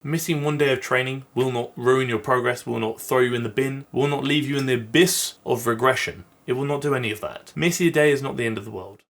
Missing one day of training will not ruin your progress, will not throw you in the bin, will not leave you in the abyss of regression. It will not do any of that. Missing a day is not the end of the world.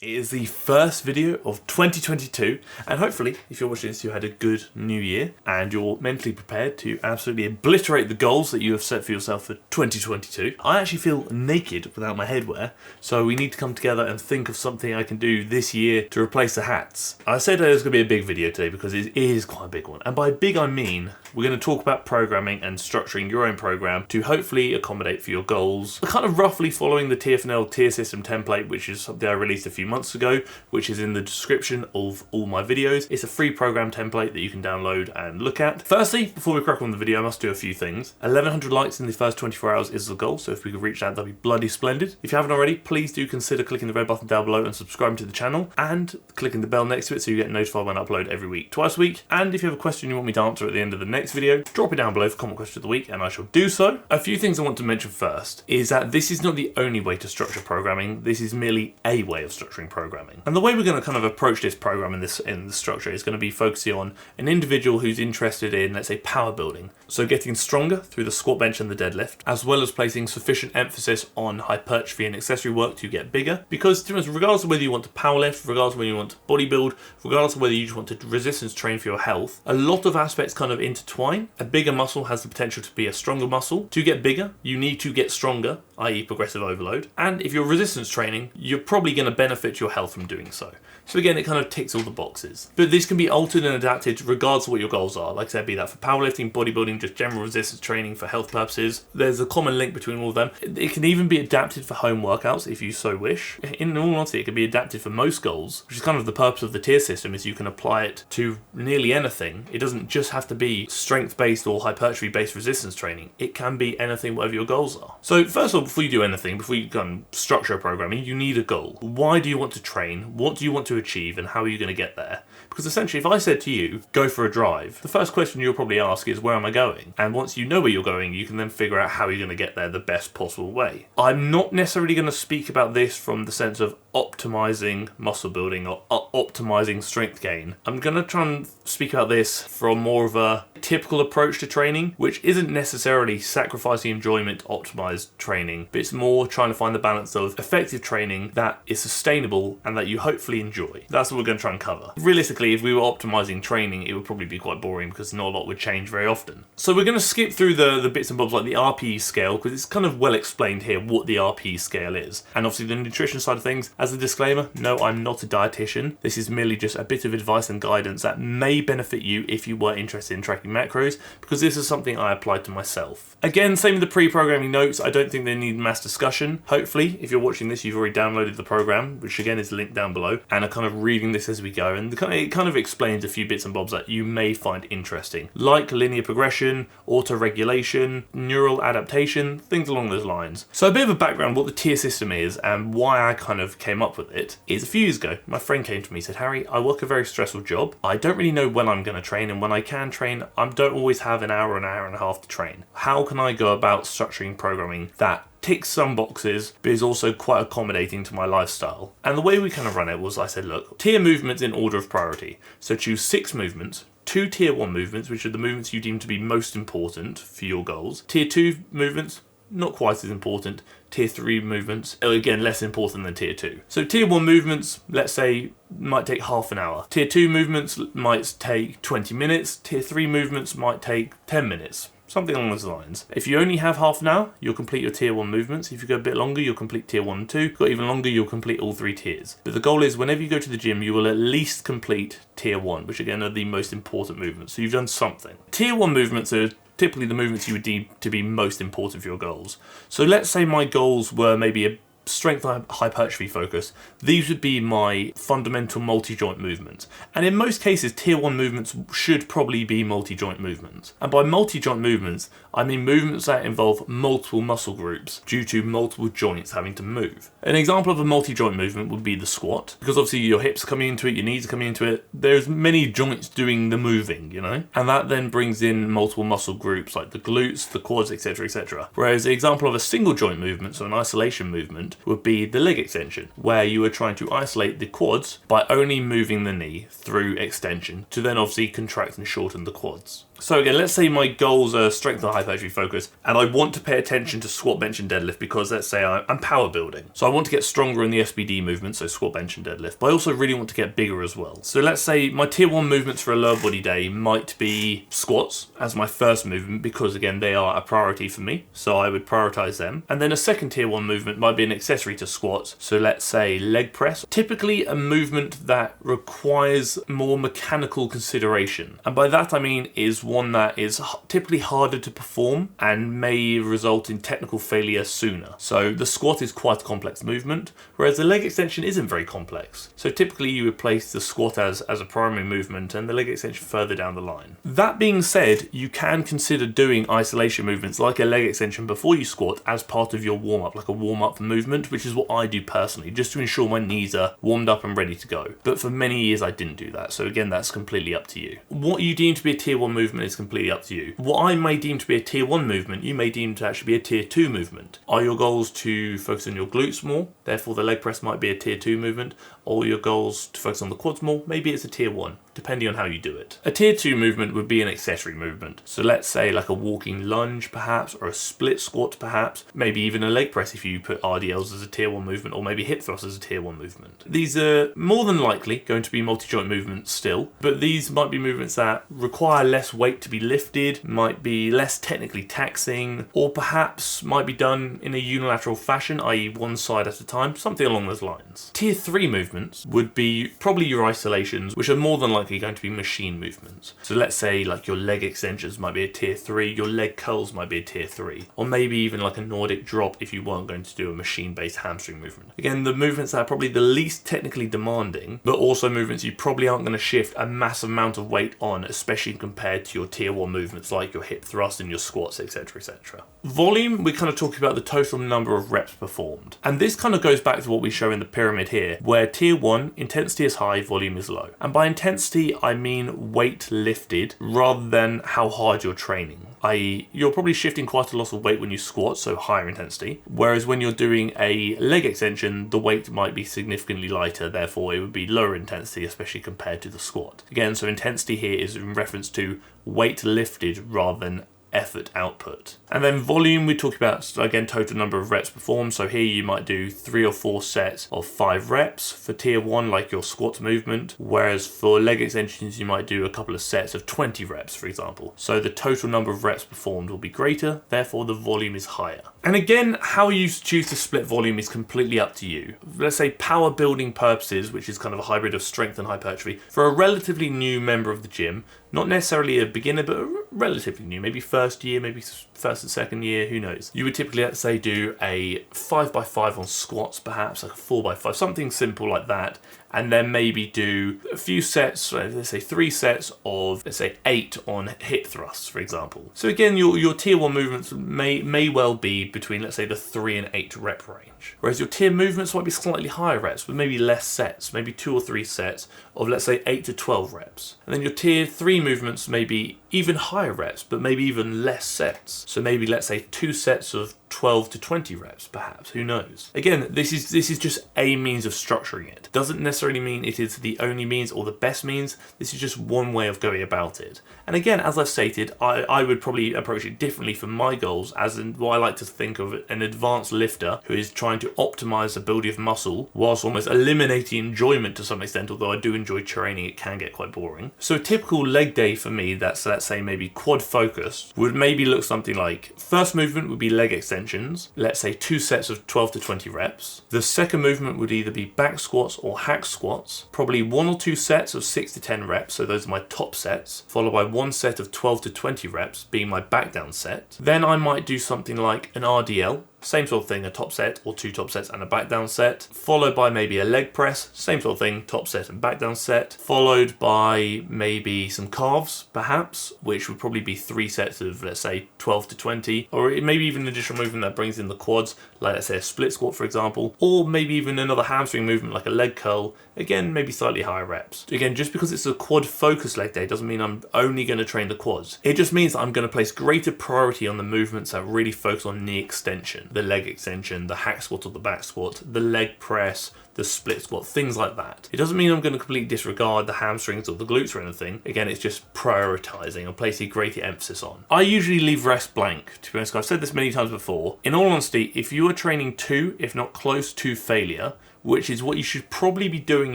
It is the first video of 2022, and hopefully, if you're watching this, you had a good new year and you're mentally prepared to absolutely obliterate the goals that you have set for yourself for 2022. I actually feel naked without my headwear, so we need to come together and think of something I can do this year to replace the hats. I said it was going to be a big video today because it is quite a big one, and by big I mean we're going to talk about programming and structuring your own program to hopefully accommodate for your goals. We're kind of roughly following the TFNL tier system template, which is something I released a few months ago, which is in the description of all my videos. It's a free program template that you can download and look at. Firstly, before we crack on the video, I must do a few things. 1100 likes in the first 24 hours is the goal, so if we could reach that, that'd be bloody splendid. If you haven't already, please do consider clicking the red button down below and subscribing to the channel, and clicking the bell next to it so you get notified when I upload every week, twice a week. And if you have a question you want me to answer at the end of the next video, drop it down below for comment question of the week and I shall do so. A few things I want to mention first is that this is not the only way to structure programming. This is merely a way of structuring programming. And the way we're going to kind of approach this program in the structure is going to be focusing on an individual who's interested in, let's say, power building. So getting stronger through the squat, bench and the deadlift, as well as placing sufficient emphasis on hypertrophy and accessory work to get bigger. Because to be honest, regardless of whether you want to powerlift, regardless of whether you want to bodybuild, regardless of whether you just want to resistance train for your health, a lot of aspects kind of intertwine. A bigger muscle has the potential to be a stronger muscle. To get bigger, you need to get stronger, i.e. progressive overload. And if you're resistance training, you're probably going to benefit your health from doing so. So again, it kind of ticks all the boxes. But this can be altered and adapted regardless of what your goals are. Like I said, be that for powerlifting, bodybuilding, just general resistance training for health purposes. There's a common link between all of them. It can even be adapted for home workouts if you so wish. In all honesty, it can be adapted for most goals, which is kind of the purpose of the tier system, is you can apply it to nearly anything. It doesn't just have to be strength-based or hypertrophy-based resistance training. It can be anything, whatever your goals are. So first of all, before you do anything, before you can structure programming, you need a goal. Why do you want to train? What do you want to achieve, and how are you going to get there? Because essentially, if I said to you, go for a drive, the first question you'll probably ask is, where am I going? And once you know where you're going, you can then figure out how you're going to get there the best possible way. I'm not necessarily going to speak about this from the sense of optimizing muscle building or optimizing strength gain. I'm going to try and speak about this from more of a typical approach to training, which isn't necessarily sacrificing enjoyment to optimize training, but it's more trying to find the balance of effective training that is sustainable and that you hopefully enjoy. That's what we're going to try and cover. Realistically, if we were optimizing training, it would probably be quite boring because not a lot would change very often. So we're going to skip through the bits and bobs like the RPE scale, because it's kind of well explained here what the RPE scale is. And obviously the nutrition side of things, as a disclaimer, no, I'm not a dietitian. This is merely just a bit of advice and guidance that may benefit you if you were interested in tracking macros, because this is something I applied to myself. Again, same with the pre-programming notes. I don't think they need mass discussion. Hopefully, if you're watching this, you've already downloaded the program, which again is linked down below, and are kind of reading this as we go. And it kind of explains a few bits and bobs that you may find interesting, like linear progression, auto-regulation, neural adaptation, things along those lines. So a bit of a background, what the tier system is and why I kind of came up with it is a few years ago, my friend came to me and said, Harry, I work a very stressful job. I don't really know when I'm going to train, and when I can train, I don't always have an hour and a half to train. How can I go about structuring programming that ticks some boxes, but is also quite accommodating to my lifestyle? And the way we kind of run it was, I said, look, tier movements in order of priority. So choose 6 movements, 2 tier 1 movements, which are the movements you deem to be most important for your goals. Tier 2 movements, not quite as important. Tier 3 movements, again, less important than tier 2. So tier 1 movements, let's say, might take half an hour. Tier 2 movements might take 20 minutes. Tier 3 movements might take 10 minutes. Something along those lines. If you only have half an hour, you'll complete your tier 1 movements. If you go a bit longer, you'll complete tier 1 and 2. If you go even longer, you'll complete all 3 tiers. But the goal is, whenever you go to the gym, you will at least complete tier 1, which again are the most important movements. So you've done something. Tier 1 movements are typically the movements you would deem to be most important for your goals. So let's say my goals were maybe strength and hypertrophy focus, these would be my fundamental multi-joint movements. And in most cases, tier 1 movements should probably be multi-joint movements. And by multi-joint movements, I mean movements that involve multiple muscle groups due to multiple joints having to move. An example of a multi-joint movement would be the squat, because obviously your hips are coming into it, your knees are coming into it, there's many joints doing the moving, you know? And that then brings in multiple muscle groups like the glutes, the quads, etc, etc. Whereas the example of a single joint movement, so an isolation movement, would be the leg extension, where you are trying to isolate the quads by only moving the knee through extension to then obviously contract and shorten the quads. So again, let's say my goals are strength and hypertrophy focus, and I want to pay attention to squat, bench and deadlift because let's say I'm power building. So I want to get stronger in the SBD movement, so squat, bench and deadlift, but I also really want to get bigger as well. So let's say my tier 1 movements for a lower body day might be squats as my first movement because again, they are a priority for me. So I would prioritize them. And then a second tier 1 movement might be an accessory to squats. So let's say leg press, typically a movement that requires more mechanical consideration. And by that I mean is one that is typically harder to perform and may result in technical failure sooner. So the squat is quite a complex movement, whereas the leg extension isn't very complex. So typically you would place the squat as a primary movement and the leg extension further down the line. That being said, you can consider doing isolation movements like a leg extension before you squat as part of your warm-up, like a warm-up movement, which is what I do personally, just to ensure my knees are warmed up and ready to go. But for many years I didn't do that, so again, that's completely up to you. What you deem to be a tier 1 movement is completely up to you. What I may deem to be a tier 1 movement, you may deem to actually be a tier 2 movement. Are your goals to focus on your glutes more? Therefore the leg press might be a tier 2 movement, or your goals to focus on the quads more? Maybe it's a tier 1, depending on how you do it. A tier 2 movement would be an accessory movement. So let's say like a walking lunge perhaps, or a split squat perhaps, maybe even a leg press if you put RDLs as a tier 1 movement, or maybe hip thrust as a tier 1 movement. These are more than likely going to be multi-joint movements still, but these might be movements that require less weight to be lifted, might be less technically taxing, or perhaps might be done in a unilateral fashion, i.e. one side at a time, something along those lines. Tier 3 movements would be probably your isolations, which are more than likely going to be machine movements. So let's say like your leg extensions might be a tier 3, your leg curls might be a tier 3, or maybe even like a Nordic drop if you weren't going to do a machine-based hamstring movement. Again, the movements that are probably the least technically demanding, but also movements you probably aren't going to shift a massive amount of weight on, especially compared to your tier 1 movements like your hip thrust and your squats, etc, etc. Volume, we're kind of talking about the total number of reps performed. And this kind of goes back to what we show in the pyramid here, where tier 1, intensity is high, volume is low. And by intensity, I mean weight lifted rather than how hard you're training. i.e. you're probably shifting quite a lot of weight when you squat, so higher intensity. Whereas when you're doing a leg extension, the weight might be significantly lighter, therefore it would be lower intensity, especially compared to the squat. Again, so intensity here is in reference to weight lifted rather than effort output. And then volume, we talk about, again, total number of reps performed. So here you might do 3 or 4 sets of 5 reps for tier 1, like your squat movement, whereas for leg extensions you might do a couple of sets of 20 reps, for example. So the total number of reps performed will be greater, therefore the volume is higher. And again, how you choose to split volume is completely up to you. Let's say power building purposes, which is kind of a hybrid of strength and hypertrophy, for a relatively new member of the gym, not necessarily a beginner, but relatively new, maybe first year, maybe first and second year, who knows. You would typically, let's say, do a 5x5 on squats, perhaps like a 4x5, something simple like that. And then maybe do a few sets, let's say 3 sets of, let's say 8 on hip thrusts, for example. So again, your tier 1 movements may well be between, let's say, the 3 and 8 rep range. Whereas your tier movements might be slightly higher reps, but maybe less sets, maybe 2 or 3 sets of, let's say, 8 to 12 reps. And then your tier 3 movements may be even higher reps, but maybe even less sets. So maybe, let's say, 2 sets of 12 to 20 reps, perhaps, who knows. Again, this is just a means of structuring it. Doesn't necessarily mean it is the only means or the best means. This is just one way of going about it. And again, as I've stated, I would probably approach it differently for my goals, as in what I like to think of an advanced lifter who is trying to optimize the ability of muscle whilst almost eliminating enjoyment to some extent, although I do enjoy training, it can get quite boring. So a typical leg day for me that's, let's say, maybe quad focused would maybe look something like, first movement would be leg extensions, let's say 2 sets of 12 to 20 reps. The second movement would either be back squats or hack squats, probably 1 or 2 sets of 6 to 10 reps, so those are my top sets, followed by 1 set of 12 to 20 reps being my back down set. Then I might do something like an RDL, same sort of thing, a top set or 2 top sets and a back down set, followed by maybe a leg press, same sort of thing, top set and back down set, followed by maybe some calves perhaps, which would probably be 3 sets of, let's say, 12 to 20, or maybe even an additional movement that brings in the quads, like let's say a split squat for example, or maybe even another hamstring movement like a leg curl, again maybe slightly higher reps. Again, just because it's a quad focused leg day doesn't mean I'm only going to train the quads. It just means that I'm going to place greater priority on the movements that really focus on knee extension, the leg extension, the hack squat or the back squat, the leg press, the split squat, things like that. It doesn't mean I'm going to completely disregard the hamstrings or the glutes or anything. Again, it's just prioritizing and placing greater emphasis on. I usually leave rest blank, to be honest. I've said this many times before. In all honesty, if you are training to, if not close to failure, which is what you should probably be doing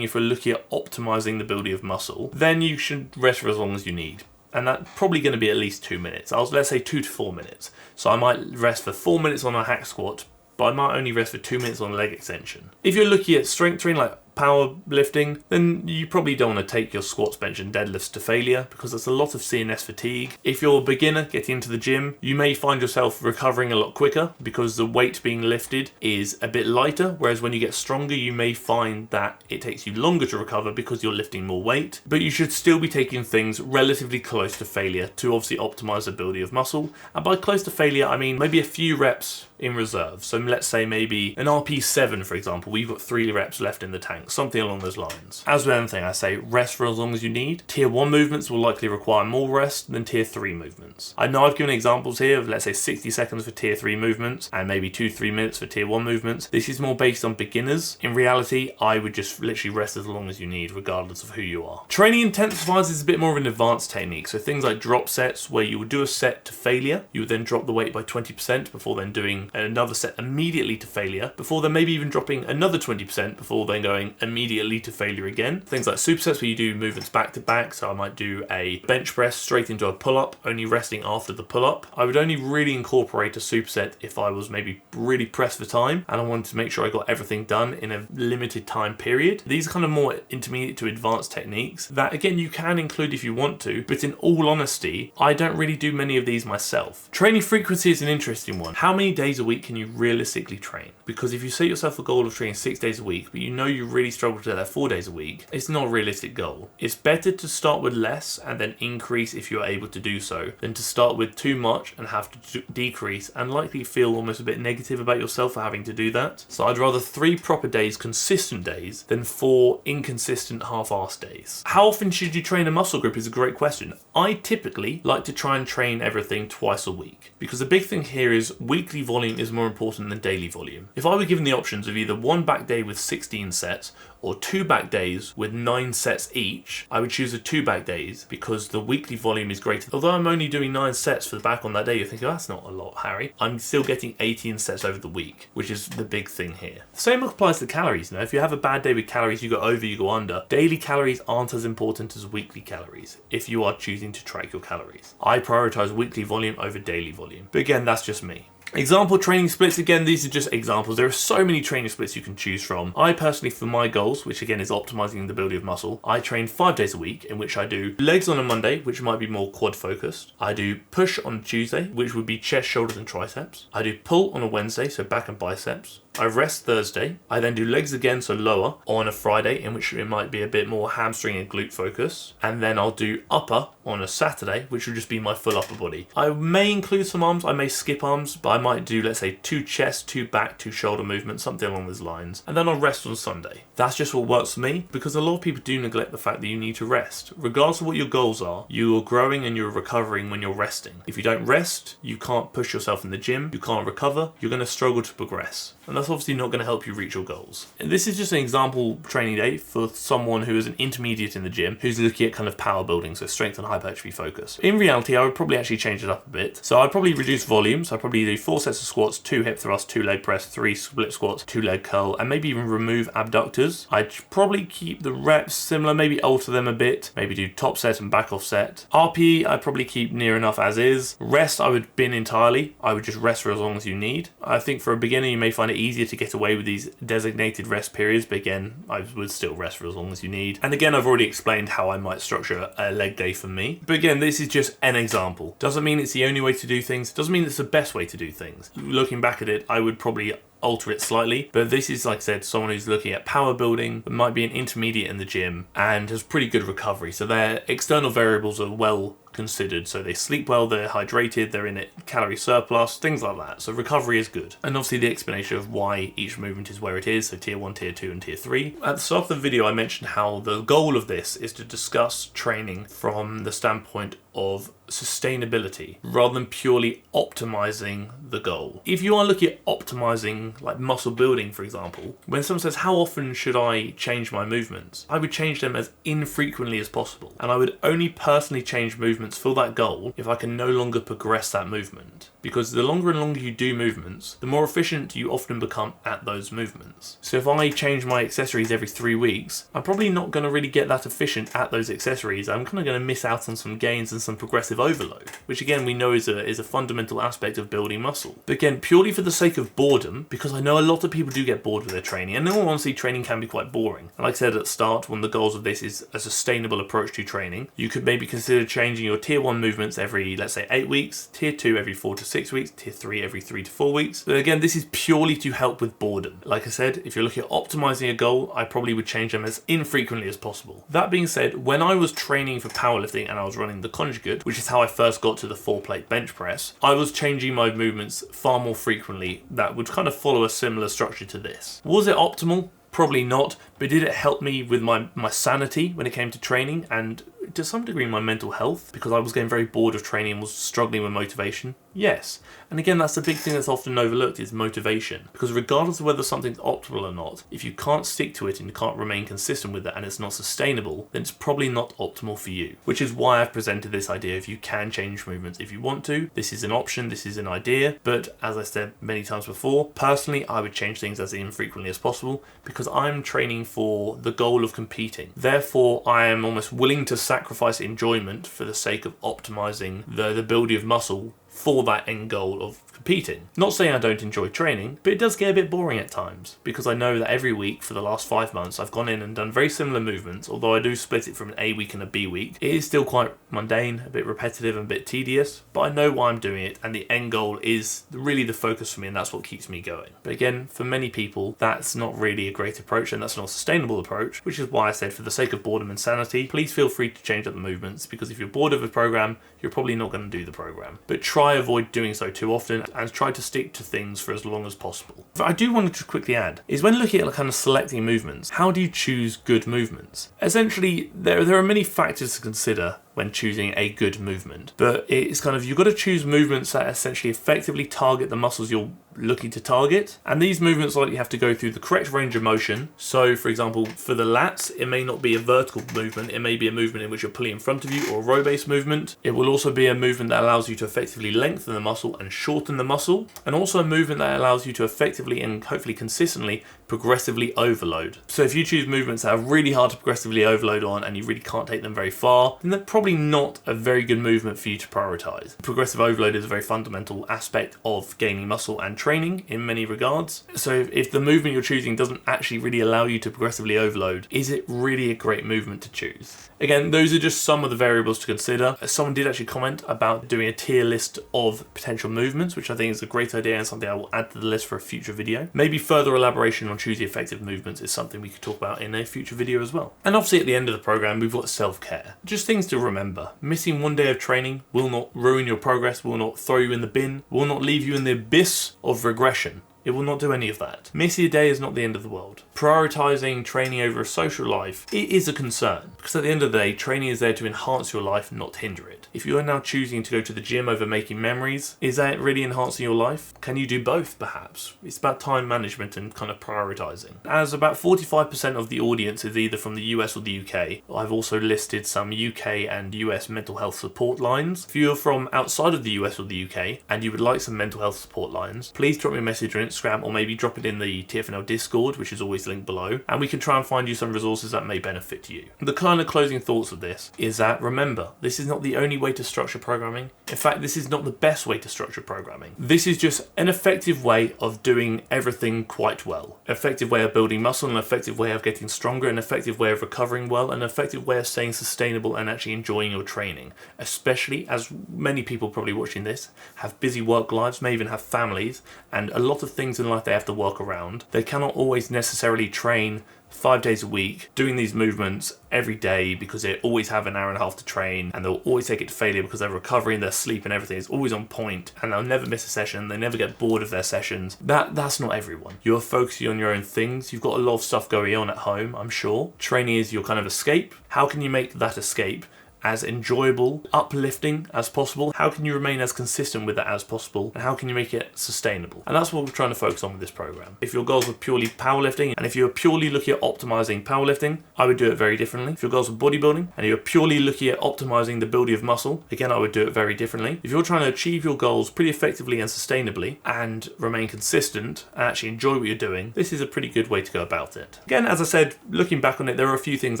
if you're looking at optimizing the building of muscle, then you should rest for as long as you need. And that's probably going to be at least 2 minutes. Let's say 2 to 4 minutes. So I might rest for 4 minutes on a hack squat, but I might only rest for 2 minutes on a leg extension. If you're looking at strength training like power lifting, then you probably don't want to take your squats, bench and deadlifts to failure because there's a lot of CNS fatigue. If you're a beginner getting into the gym, you may find yourself recovering a lot quicker because the weight being lifted is a bit lighter, whereas when you get stronger you may find that it takes you longer to recover because you're lifting more weight. But you should still be taking things relatively close to failure to obviously optimize the ability of muscle. And by close to failure I mean maybe a few reps in reserve. So let's say maybe an RP7 for example, we've got 3 reps left in the tank, something along those lines. As with anything, I say rest for as long as you need. Tier 1 movements will likely require more rest than tier 3 movements. I know I've given examples here of let's say 60 seconds for tier 3 movements and maybe 2-3 minutes for tier 1 movements. This is more based on beginners. In reality, I would just literally rest as long as you need regardless of who you are. Training intensifiers is a bit more of an advanced technique. So things like drop sets where you would do a set to failure, you would then drop the weight by 20% before then doing another set immediately to failure, before then maybe even dropping another 20% before then going immediately to failure again. Things like supersets where you do movements back to back, so I might do a bench press straight into a pull-up, only resting after the pull-up. I would only really incorporate a superset if I was maybe really pressed for time and I wanted to make sure I got everything done in a limited time period. These are kind of more intermediate to advanced techniques that again you can include if you want to, but in all honesty I don't really do many of these myself. Training frequency is an interesting one. How many days a week can you realistically train? Because if you set yourself a goal of training 6 days a week but you know you really struggle to do that 4 days a week, it's not a realistic goal. It's better to start with less and then increase if you're able to do so than to start with too much and have to decrease and likely feel almost a bit negative about yourself for having to do that. So I'd rather 3 proper days, consistent days, than 4 inconsistent half-assed days. How often should you train a muscle group is a great question. I typically like to try and train everything twice a week because the big thing here is weekly volume is more important than daily volume. If I were given the options of either 1 back day with 16 sets or 2 back days with 9 sets each, I would choose the 2 back days because the weekly volume is greater. Although I'm only doing 9 sets for the back on that day, you're thinking, oh, that's not a lot, Harry. I'm still getting 18 sets over the week, which is the big thing here. The same applies to calories. Now, if you have a bad day with calories, you go over, you go under. Daily calories aren't as important as weekly calories if you are choosing to track your calories. I prioritize weekly volume over daily volume. But again, that's just me. Example training splits, again, these are just examples. There are so many training splits you can choose from. I personally, for my goals, which again is optimizing the building of muscle, I train 5 days a week in which I do legs on a Monday, which might be more quad focused. I do push on a Tuesday, which would be chest, shoulders and triceps. I do pull on a Wednesday, so back and biceps. I rest Thursday. I then do legs again, so lower, on a Friday, in which it might be a bit more hamstring and glute focus. And then I'll do upper on a Saturday, which will just be my full upper body. I may include some arms, I may skip arms, but I might do, let's say, 2 chest, 2 back, 2 shoulder movements, something along those lines. And then I'll rest on Sunday. That's just what works for me, because a lot of people do neglect the fact that you need to rest. Regardless of what your goals are, you are growing and you're recovering when you're resting. If you don't rest, you can't push yourself in the gym, you can't recover, you're going to struggle to progress. And that's obviously not going to help you reach your goals. And this is just an example training day for someone who is an intermediate in the gym, who's looking at kind of power building, so strength and hypertrophy focus. In reality, I would probably actually change it up a bit. So I'd probably reduce volume. So I'd probably do 4 sets of squats, 2 hip thrusts, 2 leg press, 3 split squats, 2 leg curl, and maybe even remove abductors. I'd probably keep the reps similar, maybe alter them a bit, maybe do top set and back off set. RPE, I'd probably keep near enough as is. Rest, I would bin entirely. I would just rest for as long as you need. I think for a beginner, you may find it easier easier to get away with these designated rest periods, but again, I would still rest for as long as you need. And again, I've already explained how I might structure a leg day for me. But again, this is just an example. Doesn't mean it's the only way to do things. Doesn't mean it's the best way to do things. Looking back at it, I would probably alter it slightly, but this is, like I said, someone who's looking at power building, but might be an intermediate in the gym and has pretty good recovery. So their external variables are well considered. So they sleep well, they're hydrated, they're in a calorie surplus, things like that. So recovery is good. And obviously the explanation of why each movement is where it is, so tier 1, tier 2 and tier 3. At the start of the video I mentioned how the goal of this is to discuss training from the standpoint of sustainability rather than purely optimizing the goal. If you are looking at optimizing like muscle building, for example, when someone says how often should I change my movements, I would change them as infrequently as possible, and I would only personally change movements for that goal if I can no longer progress that movement, because the longer and longer you do movements, the more efficient you often become at those movements. So if I change my accessories every 3 weeks, I'm probably not going to really get that efficient at those accessories. I'm kind of going to miss out on some gains and some progressive overload, which again we know is a fundamental aspect of building muscle. But again, purely for the sake of boredom, because I know a lot of people do get bored with their training, and in all honesty training can be quite boring. And like I said at the start, one of the goals of this is a sustainable approach to training. You could maybe consider changing your tier 1 movements every, let's say, 8 weeks, tier 2 every 4 to 6 weeks, tier 3 every 3 to 4 weeks. But again, this is purely to help with boredom. Like I said, if you're looking at optimizing a goal, I probably would change them as infrequently as possible. That being said, when I was training for powerlifting and I was running the conjugate, which is how I first got to the 4-plate bench press, I was changing my movements far more frequently that would kind of follow a similar structure to this. Was it optimal? Probably not, but did it help me with my sanity when it came to training and to some degree my mental health, because I was getting very bored of training and was struggling with motivation? Yes. And again, that's the big thing that's often overlooked, is motivation. Because regardless of whether something's optimal or not, if you can't stick to it and you can't remain consistent with it and it's not sustainable, then it's probably not optimal for you. Which is why I've presented this idea of you can change movements if you want to. This is an option, this is an idea, but as I said many times before, personally I would change things as infrequently as possible because I'm training for the goal of competing. Therefore, I am almost willing to sacrifice enjoyment for the sake of optimizing the ability of muscle for that end goal of competing. Not saying I don't enjoy training, but it does get a bit boring at times, because I know that every week for the last 5 months I've gone in and done very similar movements. Although I do split it from an A week and a B week, it is still quite mundane, a bit repetitive and a bit tedious, but I know why I'm doing it and the end goal is really the focus for me, and that's what keeps me going. But again, for many people that's not really a great approach and that's not a sustainable approach, which is why I said for the sake of boredom and sanity, please feel free to change up the movements, because if you're bored of a program, you're probably not going to do the program. But try avoid doing so too often and try to stick to things for as long as possible. But I do want to quickly add is when looking at kind of selecting movements, how do you choose good movements? Essentially, there are many factors to consider when choosing a good movement, but it's kind of, you've got to choose movements that essentially effectively target the muscles you're looking to target, and these movements likely have to go through the correct range of motion. So for example, for the lats, it may not be a vertical movement, it may be a movement in which you're pulling in front of you, or a row based movement. It will also be a movement that allows you to effectively lengthen the muscle and shorten the muscle, and also a movement that allows you to effectively and hopefully consistently progressively overload. So if you choose movements that are really hard to progressively overload on and you really can't take them very far, then they're probably not a very good movement for you to prioritize. Progressive overload is a very fundamental aspect of gaining muscle and training in many regards. So if the movement you're choosing doesn't actually really allow you to progressively overload, is it really a great movement to choose? Again, those are just some of the variables to consider. Someone did actually comment about doing a tier list of potential movements, which I think is a great idea and something I will add to the list for a future video. Maybe further elaboration on choosing effective movements is something we could talk about in a future video as well. And obviously at the end of the program, we've got self-care. Just things to remember. Missing one day of training will not ruin your progress, will not throw you in the bin, will not leave you in the abyss of regression. It will not do any of that. Missing a day is not the end of the world. Prioritising training over a social life, it is a concern, because at the end of the day, training is there to enhance your life, not hinder it. If you are now choosing to go to the gym over making memories, is that really enhancing your life? Can you do both, perhaps? It's about time management and kind of prioritising. As about 45% of the audience is either from the US or the UK, I've also listed some UK and US mental health support lines. If you're from outside of the US or the UK and you would like some mental health support lines, please drop me a message on Instagram, or maybe drop it in the TFNL Discord, which is always linked below, and we can try and find you some resources that may benefit you. The kind of closing thoughts of this is that, remember, this is not the only way to structure programming. In fact, this is not the best way to structure programming. This is just an effective way of doing everything quite well. An effective way of building muscle, an effective way of getting stronger, an effective way of recovering well, an effective way of staying sustainable and actually enjoying your training. Especially as many people probably watching this have busy work lives, may even have families, and a lot of things in life they have to work around. They cannot always necessarily train 5 days a week, doing these movements every day, because they always have an hour and a half to train, and they'll always take it to failure because they're recovering, their sleep and everything is always on point, and they'll never miss a session, they never get bored of their sessions. That's not everyone. You're focusing on your own things, you've got a lot of stuff going on at home, I'm sure. Training is your kind of escape. How can you make that escape as enjoyable, uplifting as possible? How can you remain as consistent with that as possible? And how can you make it sustainable? And that's what we're trying to focus on with this program. If your goals were purely powerlifting, and if you're purely looking at optimizing powerlifting, I would do it very differently. If your goals were bodybuilding, and you're purely looking at optimizing the building of muscle, again, I would do it very differently. If you're trying to achieve your goals pretty effectively and sustainably, and remain consistent, and actually enjoy what you're doing, this is a pretty good way to go about it. Again, as I said, looking back on it, there are a few things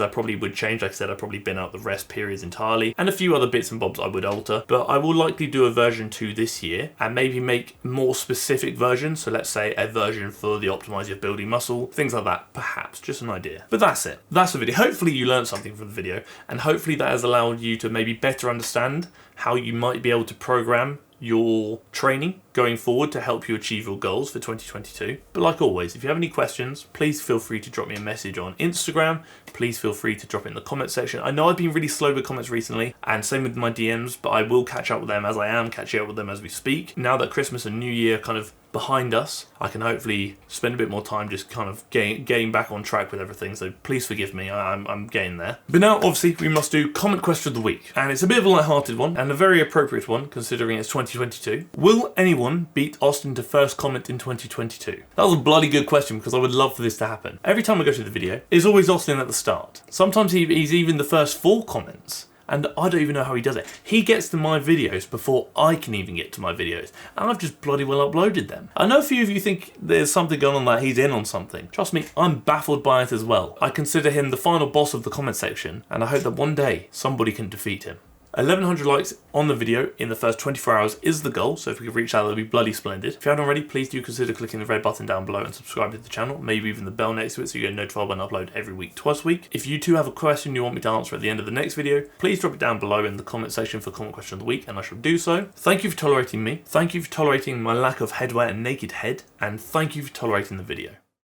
I probably would change. Like I said, I've probably been out the rest periods entirely, and a few other bits and bobs I would alter, but I will likely do a version 2 this year and maybe make more specific versions. So let's say a version for the optimizer of building muscle, things like that, perhaps, just an idea. But that's it. That's the video. Hopefully you learned something from the video, and hopefully that has allowed you to maybe better understand how you might be able to program your training going forward to help you achieve your goals for 2022. But like always, if you have any questions, please feel free to drop me a message on Instagram. Please feel free to drop it in the comment section. I know I've been really slow with comments recently, and same with my DMs, but I will catch up with them, as I am catching up with them as we speak. Now that Christmas and New Year kind of behind us, I can hopefully spend a bit more time just kind of getting back on track with everything, so please forgive me, I'm getting there. But now, obviously, we must do comment question of the week, and it's a bit of a light-hearted one, and a very appropriate one, considering it's 2022. Will anyone beat Austin to first comment in 2022? That was a bloody good question, because I would love for this to happen. Every time I go through the video, it's always Austin at the start. Sometimes he's even the first 4 comments. And I don't even know how he does it. He gets to my videos before I can even get to my videos. And I've just bloody well uploaded them. I know a few of you think there's something going on, that he's in on something. Trust me, I'm baffled by it as well. I consider him the final boss of the comment section, and I hope that one day somebody can defeat him. 1100 likes on the video in the first 24 hours is the goal, so if we could reach that, that would be bloody splendid. If you haven't already, please do consider clicking the red button down below and subscribing to the channel, maybe even the bell next to it so you get notified when I upload every week, twice a week. If you too have a question you want me to answer at the end of the next video, please drop it down below in the comment section for comment question of the week, and I shall do so. Thank you for tolerating me, thank you for tolerating my lack of headwear and naked head, and thank you for tolerating the video.